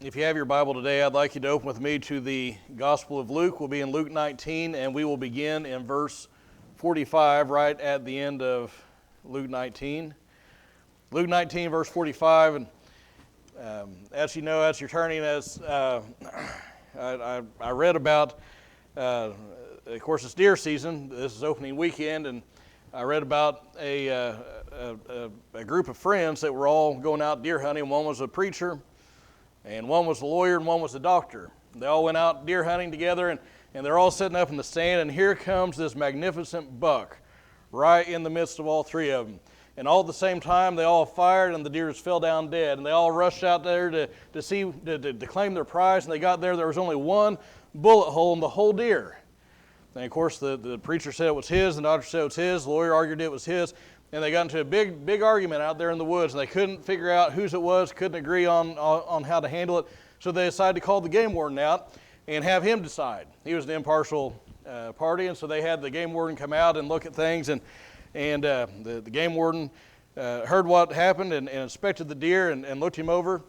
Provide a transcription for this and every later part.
If you have your Bible today, I'd like you to open with me to the Gospel of Luke. We'll be in Luke 19, and we will begin in verse 45, right at the end of Luke 19. Luke 19, verse 45, and as you know, as you're turning, I read about, of course, it's deer season. This is opening weekend, and I read about a group of friends that were all going out deer hunting. One was a preacher, and one was a lawyer, and one was a doctor. They all went out deer hunting together, and they're all sitting up in the stand, and here comes this magnificent buck right in the midst of all three of them. And all at the same time, they all fired, and the deers fell down dead. And they all rushed out there to claim their prize, and they got there. There was only one bullet hole in the whole deer. And, of course, the preacher said it was his, and the doctor said it was his, the lawyer argued it was his. And they got into a big argument out there in the woods, and they couldn't figure out whose it was, couldn't agree on how to handle it. So they decided to call the game warden out and have him decide. He was an impartial party, and so they had the game warden come out and look at things. And the game warden heard what happened and inspected the deer and looked him over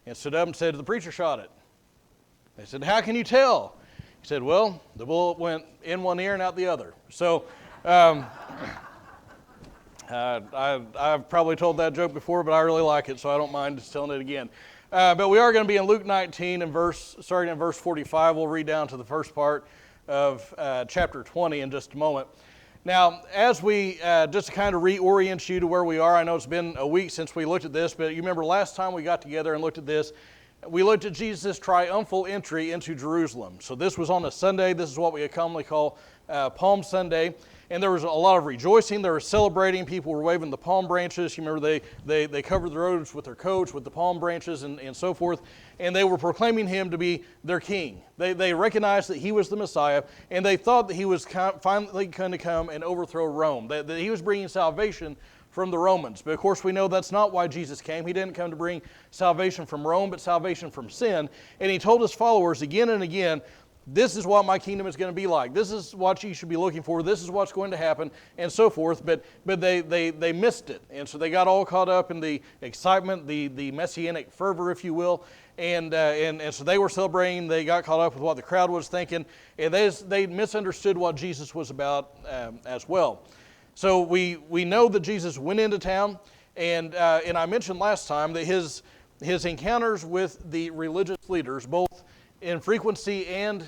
and stood up and said, "The preacher shot it." They said, "How can you tell?" He said, "Well, the bullet went in one ear and out the other." So I've probably told that joke before, but I really like it, so I don't mind just telling it again. But we are going to be in Luke 19, and starting in verse 45. We'll read down to the first part of chapter 20 in just a moment. Now, as we just to kind of reorient you to where we are, I know it's been a week since we looked at this, but you remember last time we got together and looked at this, we looked at Jesus' triumphal entry into Jerusalem. So this was on a Sunday. This is what we commonly call Palm Sunday. And there was a lot of rejoicing. They were celebrating. People were waving the palm branches. You remember they covered the roads with their coats, with the palm branches and so forth. And they were proclaiming him to be their king. They recognized that he was the Messiah, and they thought that he was finally going to come and overthrow Rome, that he was bringing salvation from the Romans. But of course we know that's not why Jesus came. He didn't come to bring salvation from Rome, but salvation from sin. And he told his followers again and again, this is what my kingdom is going to be like. This is what you should be looking for. This is what's going to happen, and so forth. But they missed it, and so they got all caught up in the excitement, the messianic fervor, if you will, and so they were celebrating. They got caught up with what the crowd was thinking, and they misunderstood what Jesus was about as well. So we know that Jesus went into town, and I mentioned last time that his encounters with the religious leaders, both in frequency and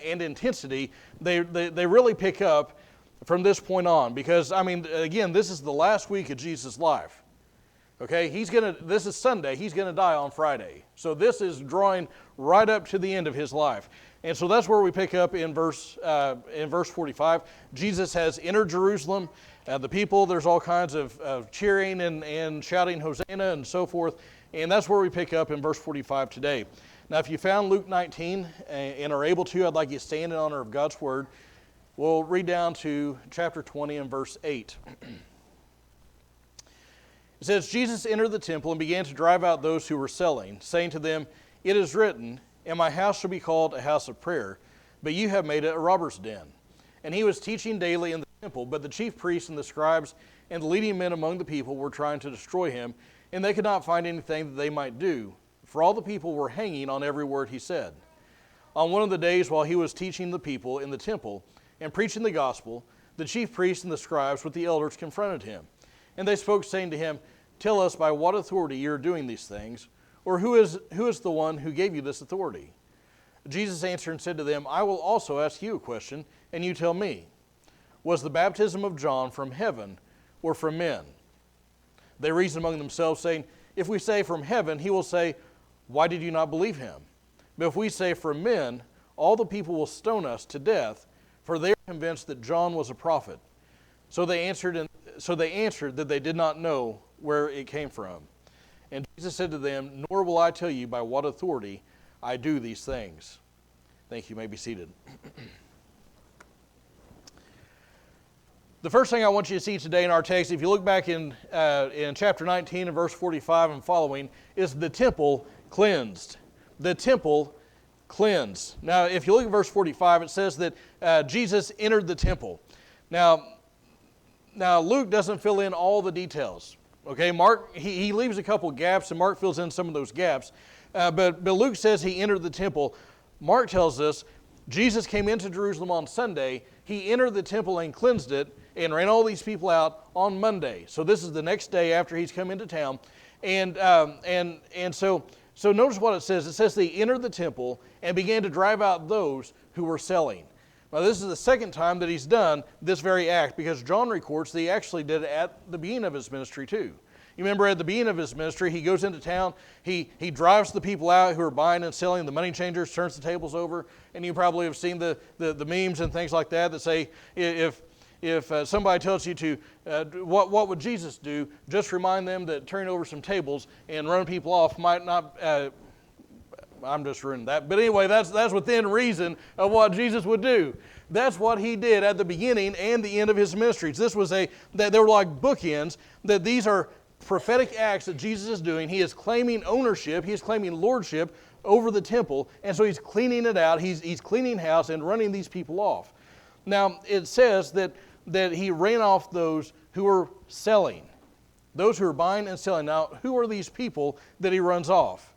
intensity, they really pick up from this point on. Because, I mean, again, this is the last week of Jesus' life. Okay, this is Sunday. He's going to die on Friday. So this is drawing right up to the end of his life. And so that's where we pick up in verse 45. Jesus has entered Jerusalem. The people, there's all kinds of cheering and shouting Hosanna and so forth. And that's where we pick up in verse 45 today. Now, if you found Luke 19 and are able to, I'd like you to stand in honor of God's Word. We'll read down to chapter 20 and verse 8. It says, Jesus entered the temple and began to drive out those who were selling, saying to them, "It is written, and my house shall be called a house of prayer, but you have made it a robber's den." And he was teaching daily in the temple, but the chief priests and the scribes and the leading men among the people were trying to destroy him, and they could not find anything that they might do, for all the people were hanging on every word he said. On one of the days while he was teaching the people in the temple and preaching the gospel, the chief priests and the scribes with the elders confronted him. And they spoke, saying to him, "Tell us by what authority you are doing these things, or who is the one who gave you this authority?" Jesus answered and said to them, "I will also ask you a question, and you tell me. Was the baptism of John from heaven or from men?" They reasoned among themselves, saying, "If we say from heaven, he will say, 'Why did you not believe him?' But if we say from men, all the people will stone us to death, for they are convinced that John was a prophet." So they answered that they did not know where it came from. And Jesus said to them, "Nor will I tell you by what authority I do these things." Thank you. You may be seated. The first thing I want you to see today in our text, if you look back in chapter 19 and verse 45 and following, is the temple cleansed. The temple cleansed. Now, if you look at verse 45, it says that Jesus entered the temple. Now, Luke doesn't fill in all the details. Okay, Mark, he leaves a couple gaps, and Mark fills in some of those gaps. But Luke says he entered the temple. Mark tells us Jesus came into Jerusalem on Sunday. He entered the temple and cleansed it and ran all these people out on Monday. So this is the next day after he's come into town. And so notice what it says. It says they entered the temple and began to drive out those who were selling. Now this is the second time that he's done this very act, because John records that he actually did it at the beginning of his ministry too. You remember at the beginning of his ministry, he goes into town, he drives the people out who are buying and selling, the money changers, turns the tables over, and you probably have seen the memes and things like that say, if somebody tells you to, what would Jesus do, just remind them that turning over some tables and running people off might not, I'm just ruining that. But anyway, that's within reason of what Jesus would do. That's what he did at the beginning and the end of his ministries. This was that they were like bookends, that these are prophetic acts that Jesus is doing. He is claiming ownership, he is claiming lordship over the temple, and so he's cleaning it out, he's cleaning house and running these people off. Now, it says that he ran off those who were selling, those who are buying and selling. Now, who are these people that he runs off?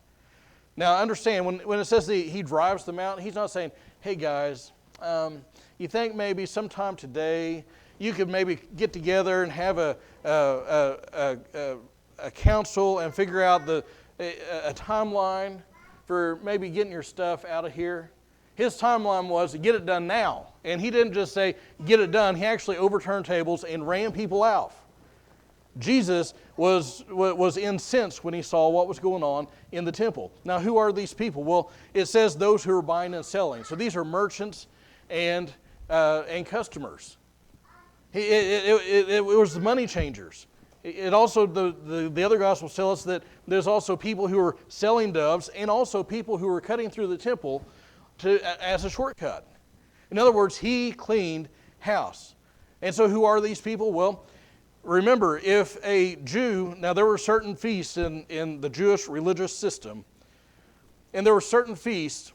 Now, understand, when it says that he drives them out, he's not saying, hey guys, you think maybe sometime today you could maybe get together and have a council and figure out a timeline for maybe getting your stuff out of here? His timeline was to get it done now. And he didn't just say, get it done. He actually overturned tables and ran people out. Jesus was incensed when he saw what was going on in the temple. Now, who are these people? Well, it says those who are buying and selling. So these are merchants and customers. It was the money changers. It also, the other Gospels tell us that there's also people who are selling doves and also people who are cutting through the temple as a shortcut. In other words, he cleaned house. And so who are these people? Well, remember, if a Jew, now there were certain feasts in the Jewish religious system, and there were certain feasts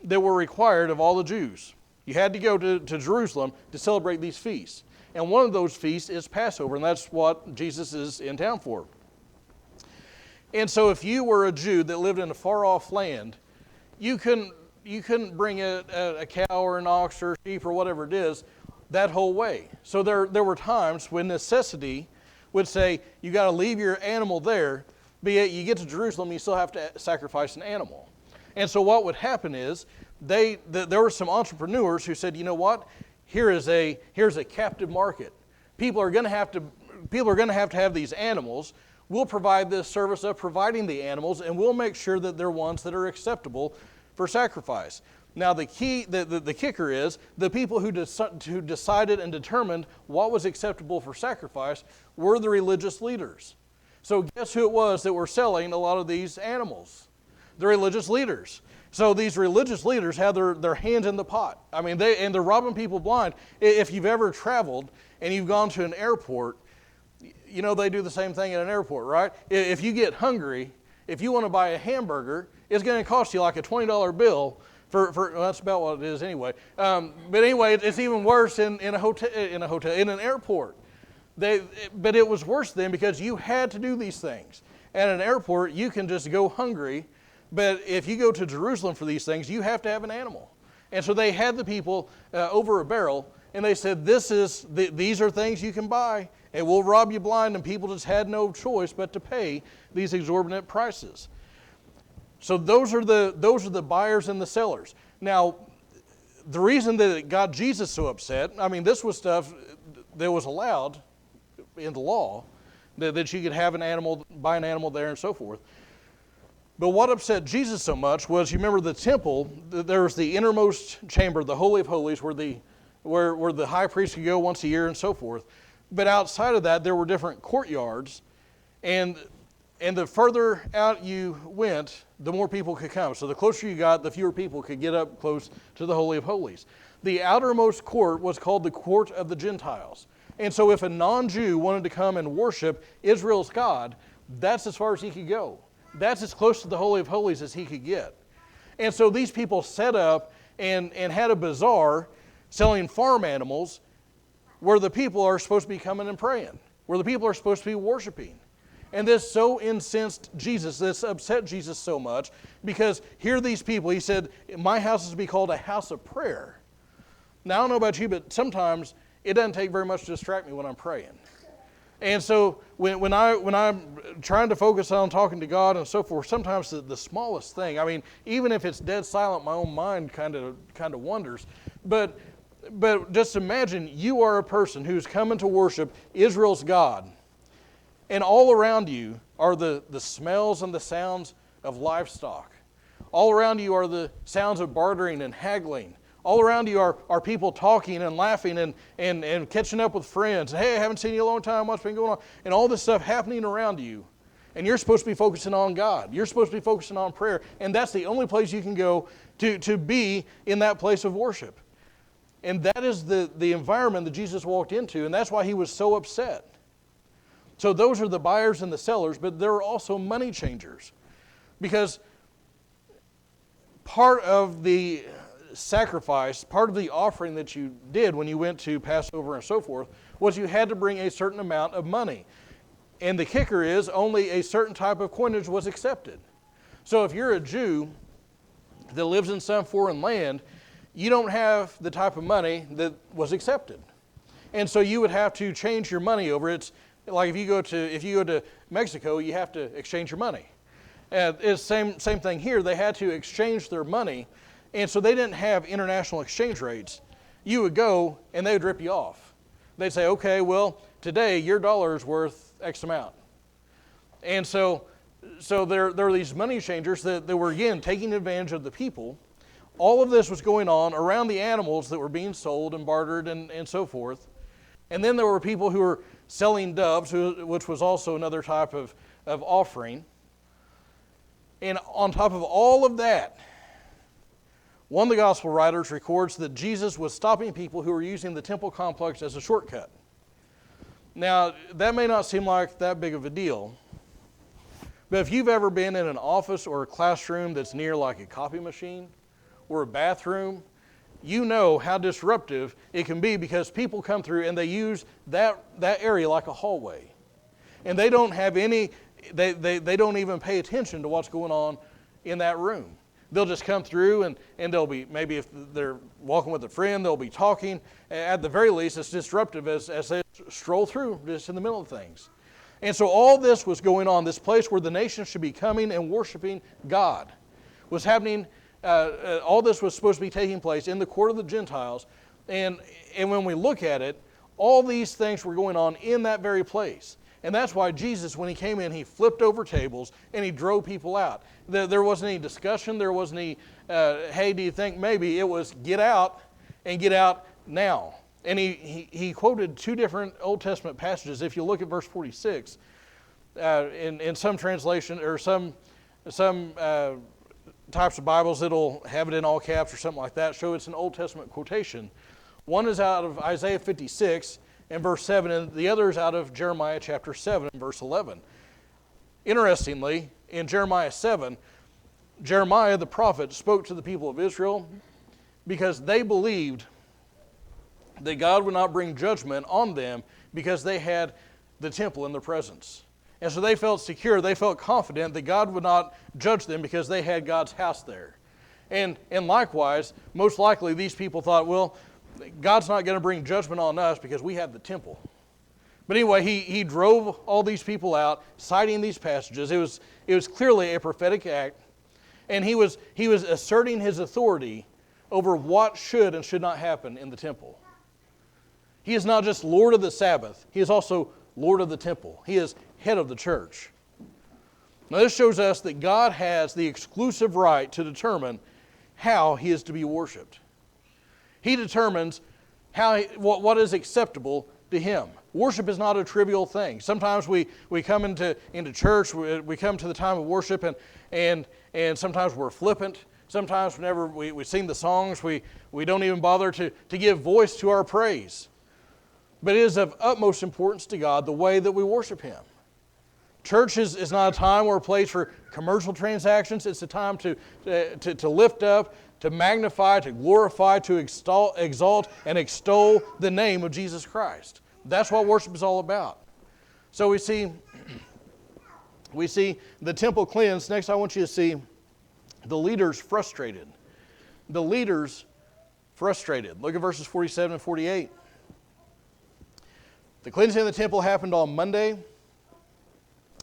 that were required of all the Jews. You had to go to Jerusalem to celebrate these feasts. And one of those feasts is Passover, and that's what Jesus is in town for. And so if you were a Jew that lived in a far-off land, you couldn't bring a cow or an ox or a sheep or whatever it is that whole way. So there were times when necessity would say, you got to leave your animal there, but yet you get to Jerusalem, you still have to sacrifice an animal. And so what would happen is, there were some entrepreneurs who said, you know what? Here's a captive market. People are going to have to have these animals. We'll provide this service of providing the animals, and we'll make sure that they're ones that are acceptable for sacrifice. Now the kicker is the people who decided and determined what was acceptable for sacrifice were the religious leaders. So guess who it was that were selling a lot of these animals? The religious leaders. So these religious leaders have their hands in the pot. I mean, they're robbing people blind. If you've ever traveled and you've gone to an airport, you know they do the same thing at an airport, right? If you get hungry, if you want to buy a hamburger, it's going to cost you like a $20 bill for well, that's about what it is anyway. But anyway, it's even worse in an airport. But it was worse then because you had to do these things. At an airport, you can just go hungry. But if you go to Jerusalem for these things, you have to have an animal. And so they had the people over a barrel, and they said, these are things you can buy, and we'll rob you blind, and people just had no choice but to pay these exorbitant prices. So those are the buyers and the sellers. Now, the reason that it got Jesus so upset, I mean, this was stuff that was allowed in the law, that you could have an animal, buy an animal there and so forth. But what upset Jesus so much was, you remember the temple, there was the innermost chamber, the Holy of Holies, where the high priest could go once a year and so forth. But outside of that, there were different courtyards, and the further out you went, the more people could come. So the closer you got, the fewer people could get up close to the Holy of Holies. The outermost court was called the Court of the Gentiles. And so if a non-Jew wanted to come and worship Israel's God, that's as far as he could go. That's as close to the Holy of Holies as he could get. And so these people set up and had a bazaar selling farm animals where the people are supposed to be coming and praying, where the people are supposed to be worshiping. And this so incensed Jesus, this upset Jesus so much, because here are these people, he said, my house is to be called a house of prayer. Now, I don't know about you, but sometimes it doesn't take very much to distract me when I'm praying. And so when I'm trying to focus on talking to God and so forth, sometimes the smallest thing, I mean, even if it's dead silent, my own mind kind of wonders. But just imagine you are a person who's coming to worship Israel's God. And all around you are the smells and the sounds of livestock. All around you are the sounds of bartering and haggling. All around you are people talking and laughing and catching up with friends. Hey, I haven't seen you in a long time. What's been going on? And all this stuff happening around you. And you're supposed to be focusing on God. You're supposed to be focusing on prayer. And that's the only place you can go to be in that place of worship. And that is the environment that Jesus walked into. And that's why he was so upset. So those are the buyers and the sellers, but there are also money changers. Because part of the sacrifice, part of the offering that you did when you went to Passover and so forth, was you had to bring a certain amount of money. And the kicker is only a certain type of coinage was accepted. So if you're a Jew that lives in some foreign land, you don't have the type of money that was accepted. And so you would have to change your money over. It's like if you go to Mexico, you have to exchange your money. It's same thing here. They had to exchange their money. And so they didn't have international exchange rates. You would go and they would rip you off. They'd say, okay, well, today your dollar is worth X amount. And so there are these money changers that were, again, taking advantage of the people. All of this was going on around the animals that were being sold and bartered and so forth. And then there were people who were selling doves, which was also another type of offering. And on top of all of that, one of the gospel writers records that Jesus was stopping people who were using the temple complex as a shortcut. Now, that may not seem like that big of a deal, but if you've ever been in an office or a classroom that's near like a copy machine or a bathroom, you know how disruptive it can be because people come through and they use that area like a hallway. And they don't have they don't even pay attention to what's going on in that room. They'll just come through and they'll be, maybe if they're walking with a friend, they'll be talking. At the very least, it's disruptive as they stroll through just in the middle of things. And so all this was going on, this place where the nation should be coming and worshiping God was happening. All this was supposed to be taking place in the court of the Gentiles. And when we look at it, all these things were going on in that very place. And that's why Jesus, when he came in, he flipped over tables and he drove people out. There wasn't any discussion. There wasn't any, hey, do you think maybe? It was get out and get out now. And he quoted two different Old Testament passages. If you look at verse 46, in some translation or some types of Bibles, it'll have it in all caps or something like that, show it's an Old Testament quotation. One is out of Isaiah 56, in verse 7, and the other is out of Jeremiah chapter 7, verse 11. Interestingly, in Jeremiah 7, Jeremiah the prophet spoke to the people of Israel because they believed that God would not bring judgment on them because they had the temple in their presence. And so they felt secure, they felt confident that God would not judge them because they had God's house there. And likewise, most likely these people thought, well, God's not going to bring judgment on us because we have the temple. But anyway, he drove all these people out, citing these passages. It was clearly a prophetic act, and he was asserting his authority over what should and should not happen in the temple. He is not just Lord of the Sabbath, he is also Lord of the temple. He is head of the church. Now this shows us that God has the exclusive right to determine how he is to be worshipped. He determines what is acceptable to him. Worship is not a trivial thing. Sometimes we come into church, we come to the time of worship, and sometimes we're flippant. Sometimes whenever we sing the songs, we don't even bother to give voice to our praise. But it is of utmost importance to God the way that we worship him. Church is not a time or a place for commercial transactions. It's a time to lift up, to magnify, to glorify, to exalt and extol the name of Jesus Christ. That's what worship is all about. So we see We see the temple cleansed. Next, I want you to see the leaders frustrated. The leaders frustrated. Look at verses 47 and 48. The cleansing of the temple happened on Monday.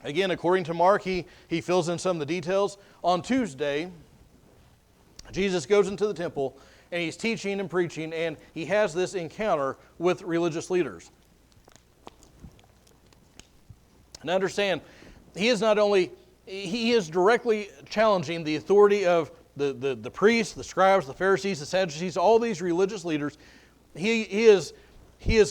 Again, according to Mark, he fills in some of the details. On Tuesday, Jesus goes into the temple, and he's teaching and preaching, and he has this encounter with religious leaders. And understand, he is directly challenging the authority of the priests, the scribes, the Pharisees, the Sadducees, all these religious leaders. He is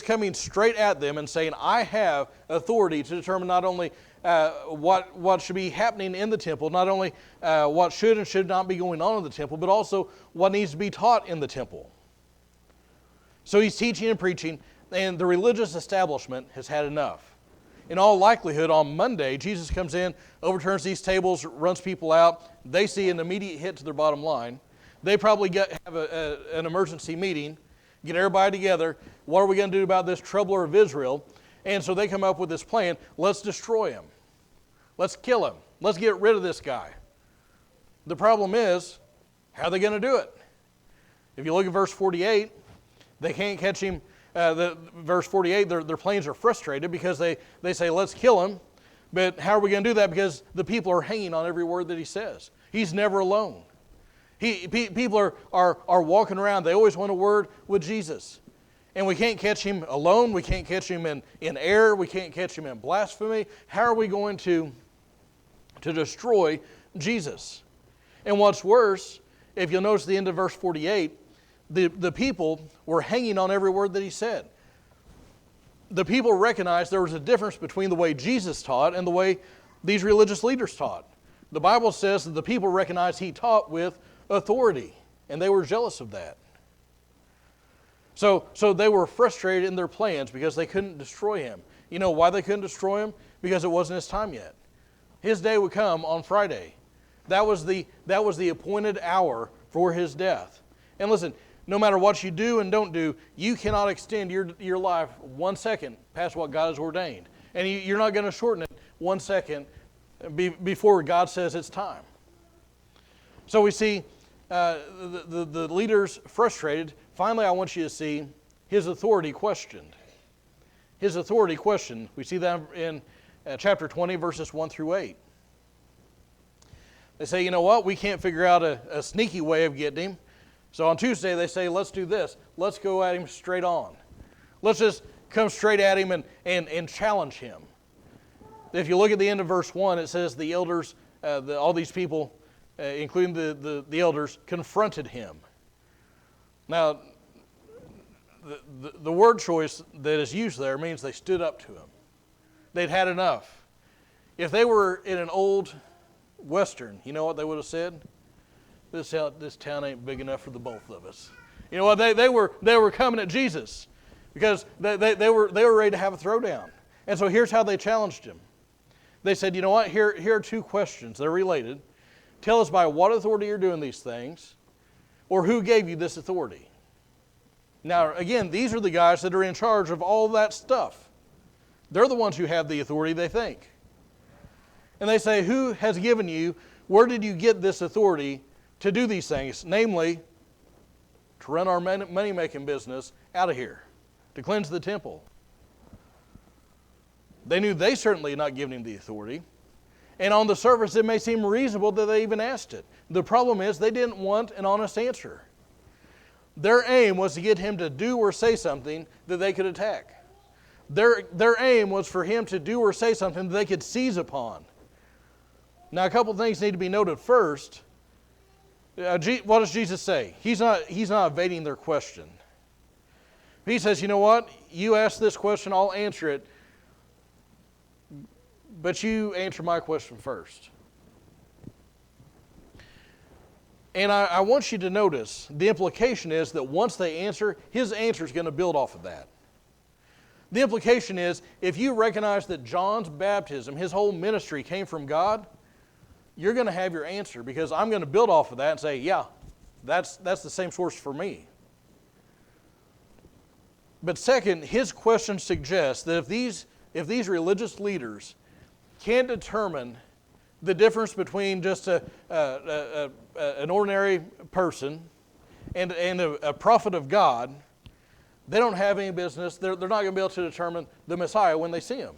coming straight at them and saying, I have authority to determine not only what should be happening in the temple, not only what should and should not be going on in the temple, but also what needs to be taught in the temple. So he's teaching and preaching, and the religious establishment has had enough. In all likelihood, on Monday, Jesus comes in, overturns these tables, runs people out. They see an immediate hit to their bottom line. They probably have an emergency meeting, get everybody together. What are we going to do about this troubler of Israel? And so they come up with this plan. Let's destroy him. Let's kill him. Let's get rid of this guy. The problem is, how are they going to do it? If you look at verse 48, they can't catch him. Verse 48, their plans are frustrated because they say, let's kill him. But how are we going to do that? Because the people are hanging on every word that he says. He's never alone. People are walking around. They always want a word with Jesus. And we can't catch him alone. We can't catch him in error. We can't catch him in blasphemy. How are we going to destroy Jesus? And what's worse, if you'll notice the end of verse 48, the people were hanging on every word that he said. The people recognized there was a difference between the way Jesus taught and the way these religious leaders taught. The Bible says that the people recognized he taught with authority, and they were jealous of that. So they were frustrated in their plans because they couldn't destroy him. You know why they couldn't destroy him? Because it wasn't his time yet. His day would come on Friday. That was the appointed hour for his death. And listen, no matter what you do and don't do, you cannot extend your life 1 second past what God has ordained. And you're not going to shorten it 1 second before God says it's time. So we see the leaders frustrated. Finally, I want you to see his authority questioned. His authority questioned. We see that in chapter 20, verses 1 through 8. They say, you know what? We can't figure out a sneaky way of getting him. So on Tuesday, they say, let's do this. Let's go at him straight on. Let's just come straight at him and challenge him. If you look at the end of verse 1, it says the elders, all these people, including the elders, confronted him. Now, the word choice that is used there means they stood up to him. They'd had enough. If they were in an old Western, you know what they would have said? This town ain't big enough for the both of us. You know what? They were coming at Jesus because they were ready to have a throwdown. And so here's how they challenged him. They said, you know what? Here are two questions. They're related. Tell us by what authority you're doing these things, or who gave you this authority. Now, again, these are the guys that are in charge of all that stuff. They're the ones who have the authority, they think. And they say, who has given you, where did you get this authority to do these things? Namely, to run our money-making business out of here, to cleanse the temple. They knew they certainly had not given him the authority. And on the surface, it may seem reasonable that they even asked it. The problem is they didn't want an honest answer. Their aim was to get him to do or say something that they could attack. Their aim was for him to do or say something that they could seize upon. Now, a couple things need to be noted first. What does Jesus say? He's not evading their question. He says, you know what? You ask this question, I'll answer it. But you answer my question first. And I want you to notice, the implication is that once they answer, his answer is going to build off of that. The implication is, if you recognize that John's baptism, his whole ministry came from God, you're going to have your answer, because I'm going to build off of that and say, yeah, that's the same source for me. But second, his question suggests that if these religious leaders can't determine the difference between just an ordinary person and a prophet of God, they don't have any business. They're not going to be able to determine the Messiah when they see him.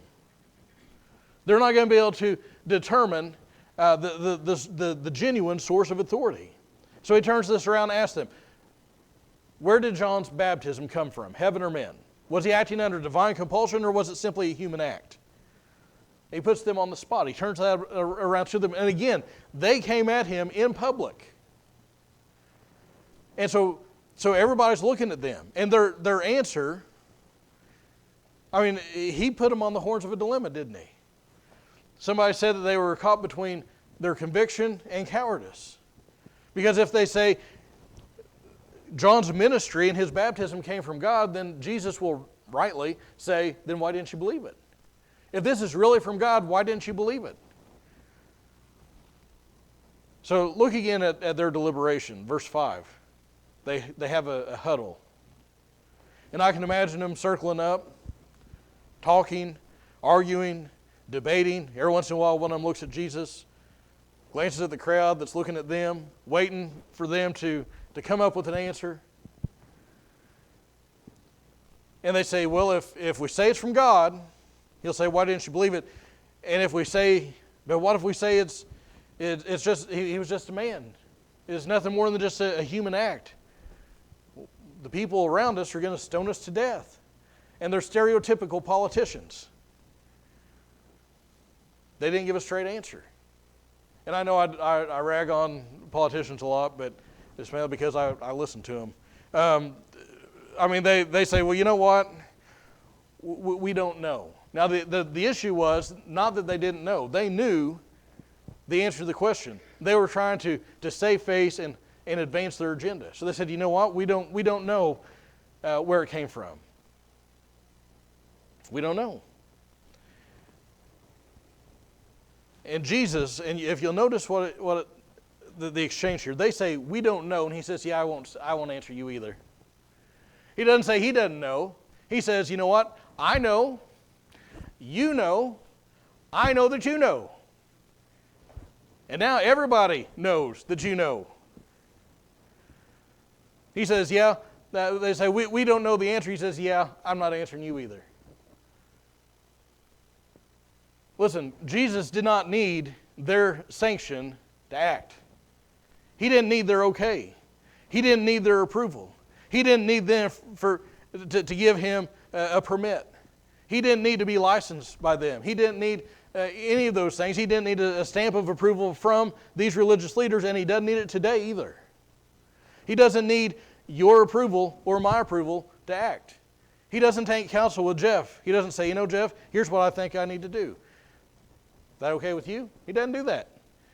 They're not going to be able to determine the genuine source of authority. So he turns this around and asks them, where did John's baptism come from, heaven or men? Was he acting under divine compulsion, or was it simply a human act? He puts them on the spot. He turns that around to them. And again, they came at him in public. And so everybody's looking at them. And their answer, I mean, he put them on the horns of a dilemma, didn't he? Somebody said that they were caught between their conviction and cowardice. Because if they say John's ministry and his baptism came from God, then Jesus will rightly say, then why didn't you believe it? If this is really from God, why didn't you believe it? So look again at their deliberation, verse 5. They have a huddle. And I can imagine them circling up, talking, arguing, debating. Every once in a while, one of them looks at Jesus, glances at the crowd that's looking at them, waiting for them to come up with an answer. And they say, well, if we say it's from God, he'll say, why didn't you believe it? And if we say, but what if we say it's just, he was just a man? It's nothing more than just a human act. The people around us are going to stone us to death. And they're stereotypical politicians. They didn't give a straight answer. And I know I rag on politicians a lot, but it's mainly because I listen to them. I mean, they say, well, you know what? We don't know. Now, the issue was not that they didn't know. They knew the answer to the question. They were trying to save face and advance their agenda. So they said, you know what? We don't know where it came from. We don't know. And Jesus, and if you'll notice the exchange here, they say, we don't know, and he says, yeah, I won't answer you either. He doesn't say he doesn't know. He says, you know what? I know, you know, I know that you know. And now everybody knows that you know. He says, yeah, they say, we don't know the answer. He says, yeah, I'm not answering you either. Listen, Jesus did not need their sanction to act. He didn't need their okay. He didn't need their approval. He didn't need them to give him a permit. He didn't need to be licensed by them. He didn't need any of those things. He didn't need a stamp of approval from these religious leaders, and he doesn't need it today either. He doesn't need your approval or my approval to act. He doesn't take counsel with Jeff. He doesn't say, you know, Jeff, here's what I think I need to do. Is that okay with you? He doesn't do that.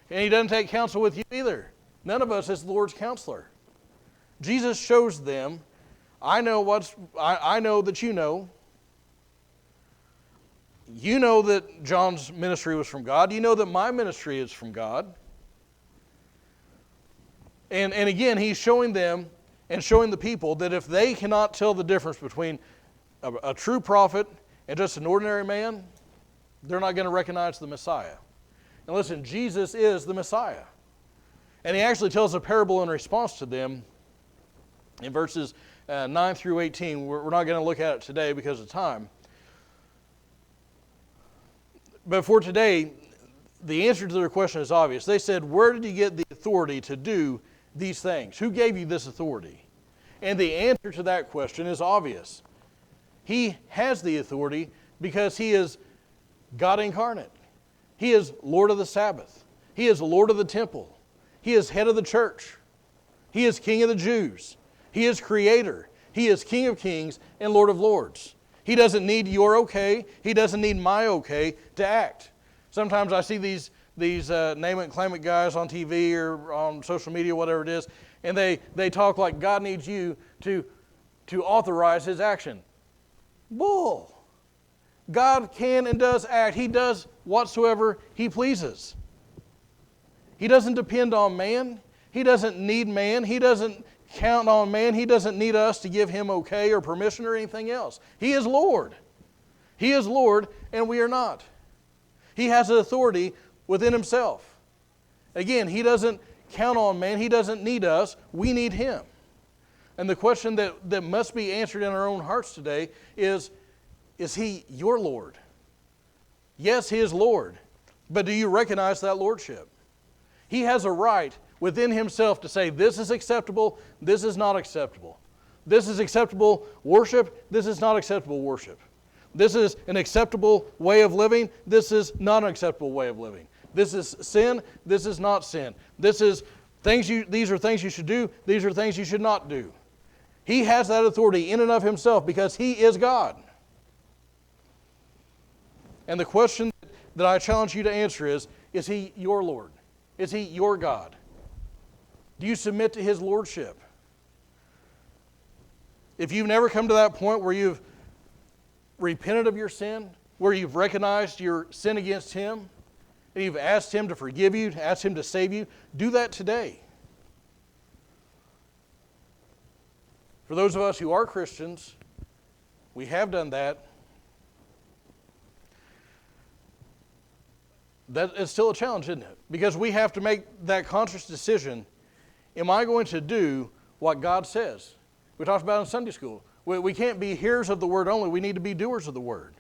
And he doesn't take counsel with you either. None of us is the Lord's counselor. Jesus shows them, I know that you know. You know that John's ministry was from God. You know that my ministry is from God. And again, he's showing them and showing the people that if they cannot tell the difference between a true prophet and just an ordinary man, they're not going to recognize the Messiah. And listen, Jesus is the Messiah. And he actually tells a parable in response to them in verses 9 through 18. We're not going to look at it today because of time. But for today, the answer to their question is obvious. They said, where did you get the authority to do these things? Who gave you this authority? And the answer to that question is obvious. He has the authority because he is God incarnate. He is Lord of the Sabbath. He is Lord of the temple. He is head of the church. He is King of the Jews. He is Creator. He is King of kings and Lord of lords. He doesn't need your okay. He doesn't need my okay to act. Sometimes I see these name it and claim it guys on TV or on social media, whatever it is, and they talk like God needs you to authorize his action. Bull. God can and does act. He does whatsoever he pleases. He doesn't depend on man. He doesn't need man. He doesn't count on man. He doesn't need us to give him okay or permission or anything else. He is Lord. He is Lord and we are not. He has the authority within himself. Again, he doesn't count on man. He doesn't need us. We need him. And the question that must be answered in our own hearts today is he your Lord? Yes, he is Lord. But do you recognize that lordship? He has a right within himself to say, this is acceptable, this is not acceptable. This is acceptable worship, this is not acceptable worship. This is an acceptable way of living, this is not an acceptable way of living. This is sin, this is not sin. These are things you should do, these are things you should not do. He has that authority in and of himself because he is God. And the question that I challenge you to answer is he your Lord? Is he your God? Do you submit to his lordship? If you've never come to that point where you've repented of your sin, where you've recognized your sin against him, and you've asked him to forgive you, asked him to save you, do that today. For those of us who are Christians, we have done that. That is still a challenge, isn't it? Because we have to make that conscious decision. Am I going to do what God says? We talked about in Sunday school. We can't be hearers of the word only. We need to be doers of the word.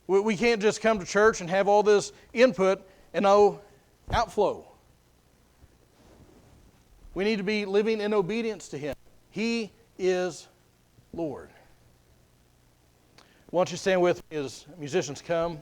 We can't just come to church and have all this input and no outflow. We need to be living in obedience to him. He is Lord. Why don't you stand with me as musicians come?